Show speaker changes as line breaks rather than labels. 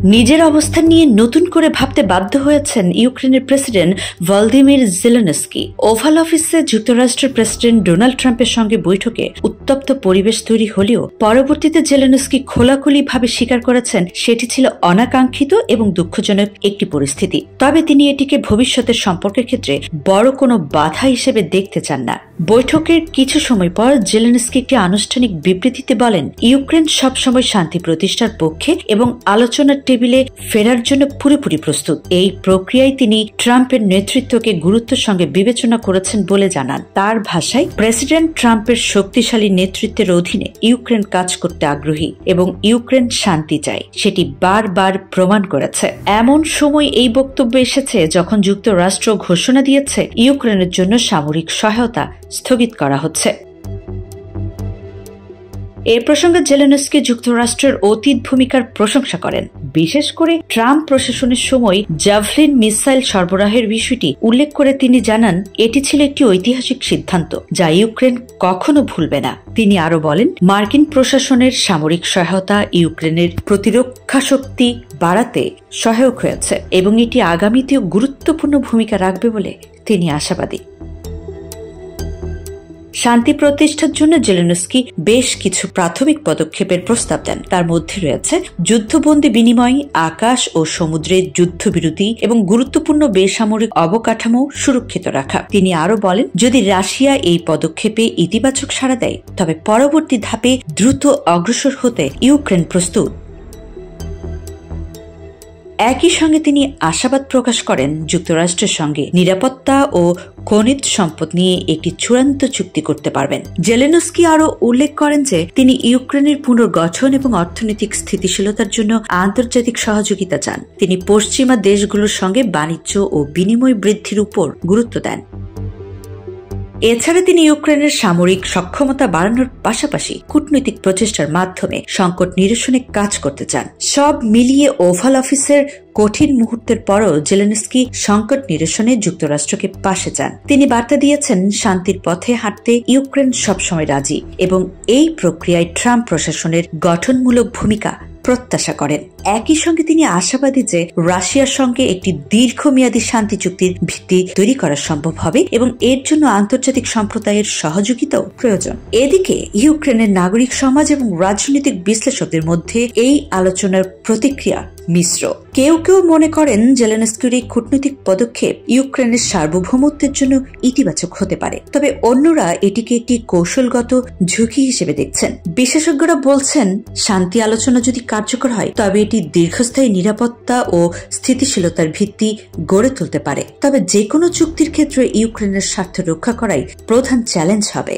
নিজের অবস্থান নিয়ে নতুন করে ভাবতে বাধ্য হয়েছেন ইউক্রেনের প্রেসিডেন্ট ভলোদিমির জেলেনস্কি। ওভাল অফিসে যুক্তরাষ্ট্রের প্রেসিডেন্ট ডোনাল্ড ট্রাম্পের সঙ্গে বৈঠকে উত্তপ্ত পরিবেশ তৈরি হলেও পরবর্তীতে জেলেনস্কি খোলাখুলিভাবে স্বীকার করেছেন সেটি ছিল অনাকাঙ্ক্ষিত এবং দুঃখজনক একটি পরিস্থিতি। তবে তিনি এটিকে ভবিষ্যতের সম্পর্কের ক্ষেত্রে বড় কোনো বাধা হিসেবে দেখতে চান না। বৈঠকের কিছু সময় পর জেলেনস্কি একটি আনুষ্ঠানিক বিবৃতিতে বলেন, ইউক্রেন সবসময় শান্তি প্রতিষ্ঠার পক্ষে এবং আলোচনার টেবিলে ফেরার জন্য পুরোপুরি প্রস্তুত। এই প্রক্রিয়ায় তিনি ট্রাম্পের নেতৃত্বকে গুরুত্বের সঙ্গে বিবেচনা করেছেন বলে জানান। তার ভাষায়, প্রেসিডেন্ট ট্রাম্পের শক্তিশালী নেতৃত্বের অধীনে ইউক্রেন কাজ করতে আগ্রহী এবং ইউক্রেন শান্তি চায়, সেটি বারবার প্রমাণ করেছে। এমন সময় এই বক্তব্য এসেছে যখন যুক্তরাষ্ট্র ঘোষণা দিয়েছে ইউক্রেনের জন্য সামরিক সহায়তা স্থগিত করা হচ্ছে। এ প্রসঙ্গে জেলেনস্কি যুক্তরাষ্ট্রের অতীত ভূমিকার প্রশংসা করেন। বিশেষ করে ট্রাম্প প্রশাসনের সময় জ্যাভলিন মিসাইল সরবরাহের বিষয়টি উল্লেখ করে তিনি জানান, এটি ছিল একটি ঐতিহাসিক সিদ্ধান্ত যা ইউক্রেন কখনো ভুলবে না। তিনি আরো বলেন, মার্কিন প্রশাসনের সামরিক সহায়তা ইউক্রেনের প্রতিরক্ষা শক্তি বাড়াতে সহায়ক হয়েছে এবং এটি আগামীতেও গুরুত্বপূর্ণ ভূমিকা রাখবে বলে তিনি আশাবাদী। শান্তি প্রতিষ্ঠার জন্য জেলেনস্কি বেশ কিছু প্রাথমিক পদক্ষেপের প্রস্তাব দেন। তার মধ্যে রয়েছে যুদ্ধবন্দী বিনিময়, আকাশ ও সমুদ্রের যুদ্ধবিরতি এবং গুরুত্বপূর্ণ বেসামরিক অবকাঠামো সুরক্ষিত রাখা। তিনি আরো বলেন, যদি রাশিয়া এই পদক্ষেপে ইতিবাচক সাড়া দেয় তবে পরবর্তী ধাপে দ্রুত অগ্রসর হতে ইউক্রেন প্রস্তুত। একই সঙ্গে তিনি আশাবাদ প্রকাশ করেন যুক্তরাষ্ট্রের সঙ্গে নিরাপত্তা ও খনিজ সম্পদ নিয়ে একটি চূড়ান্ত চুক্তি করতে পারবেন। জেলেনস্কি আরও উল্লেখ করেন যে তিনি ইউক্রেনের পুনর্গঠন এবং অর্থনৈতিক স্থিতিশীলতার জন্য আন্তর্জাতিক সহযোগিতা চান। তিনি পশ্চিমা দেশগুলোর সঙ্গে বাণিজ্য ও বিনিময় বৃদ্ধির উপর গুরুত্ব দেন। এছাড়া তিনি ইউক্রেনের সামরিক সক্ষমতা বাড়ানোর পাশাপাশি কূটনৈতিক প্রচেষ্টার মাধ্যমে সংকট নিরসনে কাজ করতে চান। সব মিলিয়ে ওভাল অফিসের কঠিন মুহূর্তের পরও জেলেনস্কি সংকট নিরসনে যুক্তরাষ্ট্রকে পাশে চান। তিনি বার্তা দিয়েছেন, শান্তির পথে হাঁটতে ইউক্রেন সবসময় রাজি এবং এই প্রক্রিয়ায় ট্রাম্প প্রশাসনের গঠনমূলক ভূমিকা প্রত্যাশা করেন। একই সঙ্গে তিনি আশাবাদী যে রাশিয়ার সঙ্গে একটি দীর্ঘমেয়াদী শান্তি চুক্তির ভিত্তি তৈরি করা সম্ভব হবে এবং এর জন্য আন্তর্জাতিক সম্প্রদায়ের সহযোগিতাও প্রয়োজন। এদিকে ইউক্রেনের নাগরিক সমাজ এবং রাজনৈতিক বিশ্লেষকদের মধ্যে এই আলোচনার প্রতিক্রিয়া মিশ্র। কেউ কেউ মনে করেন জেলেনস্কির এই কূটনৈতিক পদক্ষেপ ইউক্রেনের সার্বভৌমত্বের জন্য ইতিবাচক হতে পারে, তবে অন্যরা এটিকে একটি কৌশলগত ঝুঁকি হিসেবে দেখছেন। বিশেষজ্ঞরা বলছেন, শান্তি আলোচনা যদি কার্যকর হয় তবে এটি দীর্ঘস্থায়ী নিরাপত্তা ও স্থিতিশীলতার ভিত্তি গড়ে তুলতে পারে। তবে যে কোনো চুক্তির ক্ষেত্রে ইউক্রেনের স্বার্থ রক্ষা করাই প্রধান চ্যালেঞ্জ হবে।